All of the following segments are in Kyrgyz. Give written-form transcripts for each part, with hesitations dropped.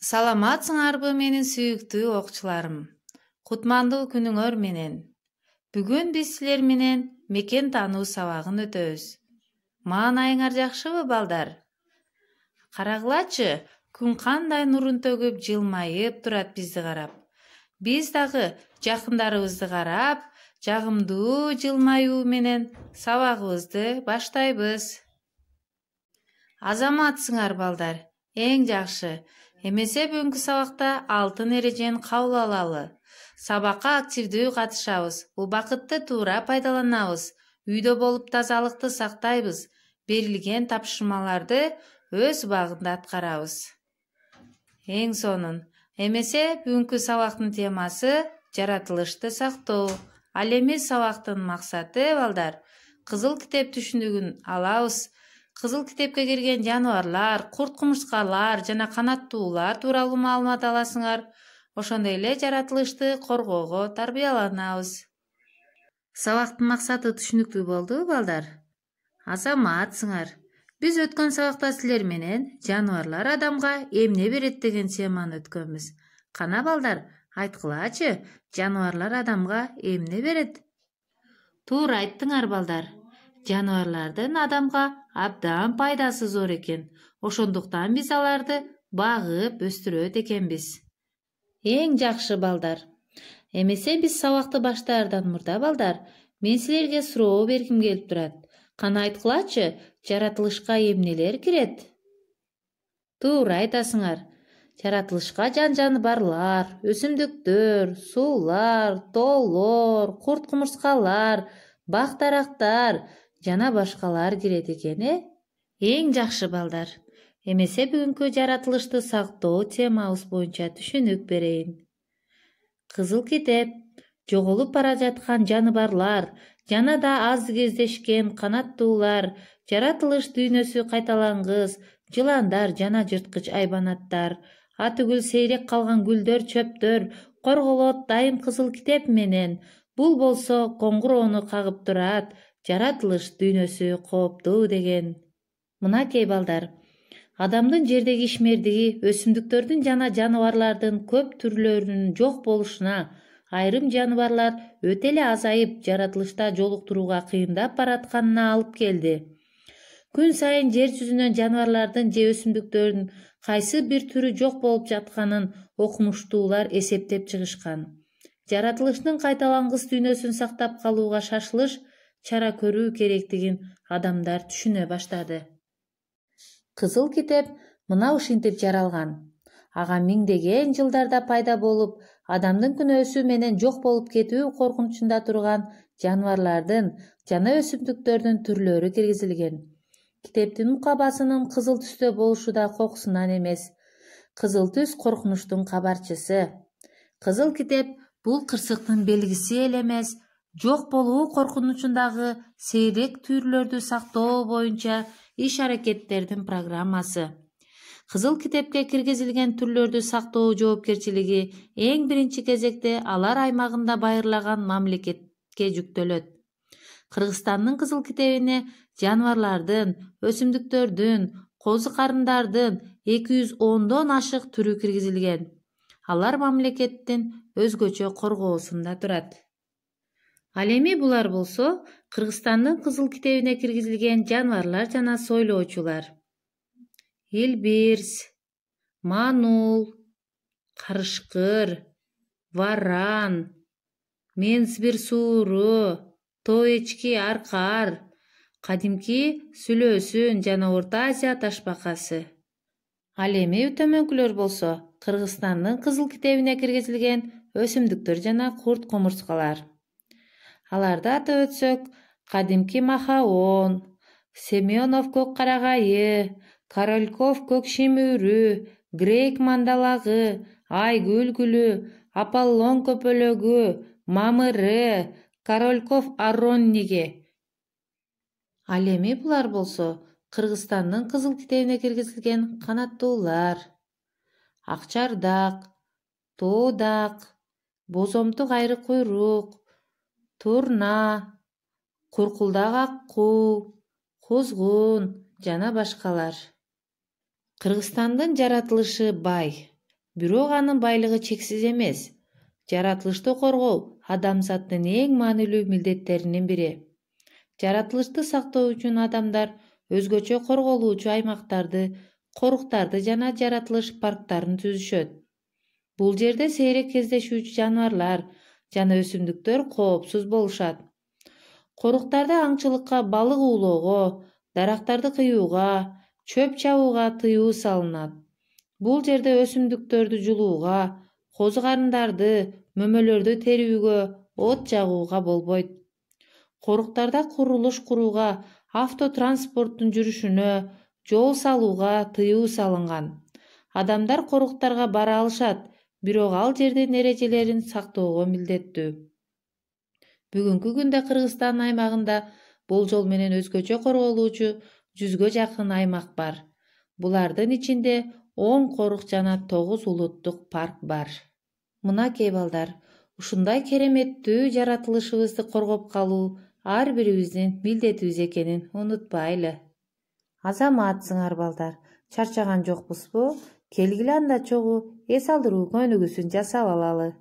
Саламатсыңарбы менин сүйүктүү окуучуларым. Кутмандуу күнүңөр менен. Бүгүн биз силер менен мекен таануу сабагын өтөбүз. Маанайыңар жакшыбы, балдар? Карагылачы, күн кандай нурун төгүп, жылмайып турат бизди карап. Биз дагы жакындарыбызды карап, жагымдуу жылмаюу менен сабагыбызды баштайбыз. Азаматсыңар, балдар. Эң жакшы. Эмесе бүгүнкү сабакта алтын эрежени кабыл алалы. Сабакка активдүү катышабыз. Убакытты туура пайдаланабыз. Үйдө болуп тазалыкты сактайбыз. Берилген тапшырмаларды өз убагында аткарабыз. Эң сонун. Эмесе бүгүнкү сабактын темасы жаратылышты сактоо. Ал эми сабактын максаты, балдар, кызыл китеп түшүнүгүн алабыз. Кызыл китепке кирген жаныбарлар, курт-кумурскалар жана канаттуулар тууралуу маалымат аласыңар. Ошондой эле жаратылышты коргоого тарбияланабыз. Сабактын максаты түшүнүктүү болдубу, балдар? Азаматсыңар. Биз өткөн сабакта силер менен жаныбарлар адамга эмне берет деген теманы өткөнбүз. Кана, балдар, айткылачы, жаныбарлар адамга эмне берет? Туура айттыңар, балдар. Жаныбарлардын адамга абдан пайдасы зор экен. Ошондуктан биз аларды багып өстүрөт экенбиз. Эң жакшы, балдар. Эмесе биз сабакты баштаардан мурда, балдар, мен силерге суроо бергим келип турат. Кана айткылачы, жаратылышка эмнелер кирет? Туура айтасыңар. Жаратылышка жаныбарлар, өсүмдүктөр, суулар, тоолор, курт-кумурскалар, бак-дарактар жана башкалар кирет экен, Эң жакшы, балдар. Эмесе бүгүнкү жаратылышты сактоо темабыз боюнча түшүнүк берейин. Кызыл китеп жоголуп бара жаткан жаныбарлар жана да аз кездешкен канаттуулар, жаратылыш дүйнөсү кайталангыс, жыландар жана жырткыч айбанаттар, атүгүл сейрек калган гүлдөр, чөптөр корголот дайым кызыл китеп менен. Бул болсо коңгуроону кагып турат, жаратылыш дүйнөсү кооптуу деген. Мынакей, балдар, адамдын жердеги ишмердиги өсүмдүктөрдүн жана жаныбарлардын көп түрлөрүнүн жок болушуна, айрым жаныбарлар өтө эле азайып, жаратылышта жолуктурууга кыйындап баратканына алып келди. Күн сайын жер жүзүнөн жаныбарлардын же өсүмдүктөрдүн кайсы бир түрү жок болуп жатканын окумуштуулар эсептеп чыгышкан. Жаратылыштын кайталангыс дүйнөсүн сактап калууга шашылыш чара көрүү керектигин адамдар түшүнө баштады. Кызыл китеп мына ушинтип жаралган. Ага миңдеген жылдарда пайда болуп, адамдын күнөөсү менен жок болуп кетүү коркунучунда турган жаныбарлардын жана өсүмдүктөрдүн түрлөрү киргизилген. Китептин мукабасынын кызыл түстө болушу да кокусунан эмес. Кызыл түс коркунучтун кабарчысы. Кызыл китеп бул кырсыктын белгиси эле эмес, жок болуу коркунучундагы сейрек түрлөрдү сактоо боюнча иш-аракеттердин программасы. Кызыл китепке киргизилген түрлөрдү сактоо жоопкерчилиги эң биринчи кезекте алар аймагында байырлаган мамлекетке жүктөлөт. Кыргызстандын кызыл китебине жаныбарлардын, өсүмдүктөрдүн, козу-карындардын 210дон ашык түрү киргизилген. Алар мамлекеттин өзгөчө коргоосунда турат. Ал эми булар болсо Кыргызстандын кызыл китебине киргизилген жаныбарлар жана сойлоочулар. Илбирс, манул, карышкыр, варан, менсбир сууру, тоо эчки аркар, кадимки сүлөөсүн жана Орто Азия ташбакасы. Ал эми төмөнкүлөр болсо Кыргызстандын кызыл китебине киргизилген өсүмдүктөр жана курт-кумурскалар. Аларды атап өтсөк, кадимки махаон, Семенов көк карагайы, Корольков көк шимүүрү, Грек мандалагы, Айгүл гүлү, Аполлон көпөлөгү, мамыры, Корольков аронниги. Ал эми булар болсо Кыргызстандын кызыл китебине киргизилген канаттуулар. Акчардак, тоодак, бозомтук айры куйрук, турна, куркулдак аккуу, кузгун жана башкалар. Кыргызстандын жаратылышы бай. бирок анын байлыгы чексиз эмес. Жаратылышты коргоо адамзаттын эң маанилүү милдеттеринин бири. Жаратылышты сактоо үчүн адамдар өзгөчө корголуучу аймактарды, коруктарды жана жаратылыш парктарын түзүшөт. Бул жерде сейрек кездешүүчү жаныбарлар жана өсүмдүктөр коопсуз болушат. Коруктарда аңчылыкка, балык уулоого, дарактарды кыюуга, чөп чабууга тыюу салынат. Бул жерде өсүмдүктөрдү жулууга, козу карындарды, мөмөлөрдү терүүгө, от жагууга болбойт. Коруктарда курулуш курууга, автотранспорттун жүрүшүнө, жол салууга тыюу салынган. Адамдар коруктарга бара алышат, бирок ал жердин эрежелерин сактоого милдеттүү. Бүгүнкү күндө Кыргызстан аймагында болжол менен өзгөчө корголуучу 100гө жакын аймак бар. Булардын ичинде 10 корук жана 9 улуттук парк бар. Мынакей балдар, ушундай кереметтүү жаратылышыбызды коргоп калуу ар бирибиздин милдетибиз экенин унутпайлы. Азаматсыңар балдар, чарчаган жокпузбу? Келгиле анда чогуу эс алдыруу көнүгүүсүн жасап алалы.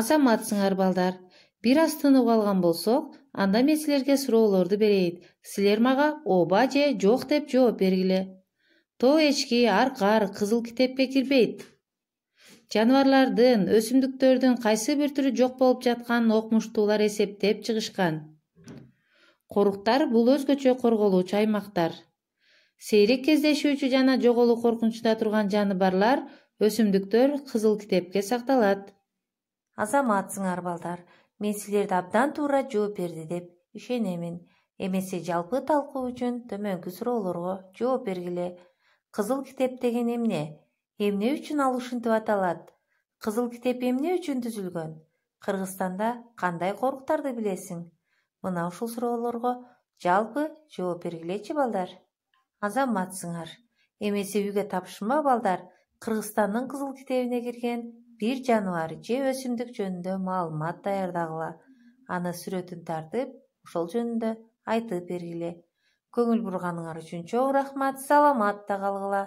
Азаматсыңар балдар, бир аз тынып алган болсок, анда мен силерге суроолорду берейин. Силер мага ооба же жок деп жооп бергиле. Тоо эчки, аркар, кызыл китепке кирбейт. Жаныбарлардын, өсүмдүктөрдүн кайсы бир түрү жок болуп жатканын окумуштуулар эсептеп чыгышкан. Коруктар бул өзгөчө корголуучу аймактар. Сейрек кездешүүчү жана жоголуу коркунучта турган жаныбарлар, өсүмдүктөр кызыл китепке сакталат. Азаматсыңар балдар, мен силерди абдан туура жооп берди деп ишенемин. Эмесе жалпы талкуу үчүн төмөнкү суроолорго жооп бергиле. Кызыл китеп деген эмне? Эмне үчүн ал ушинтип аталат? Кызыл китеп эмне үчүн түзүлгөн? Кыргызстанда кандай коруктарды билесиң? Мына ушул суроолорго жалпы жооп бергилечи балдар. Азаматсыңар. Эмесе үйгө тапшырма балдар. Кыргызстандын кызыл китебине кирген бир жаныбар же өсүмдүк жөнүндө маалымат даярдагыла. Аны сүрөтүн тартып, ошол жөнүндө айтып бергиле. Көңүл бурганыңар үчүн чоң рахмат, саламатта калгыла.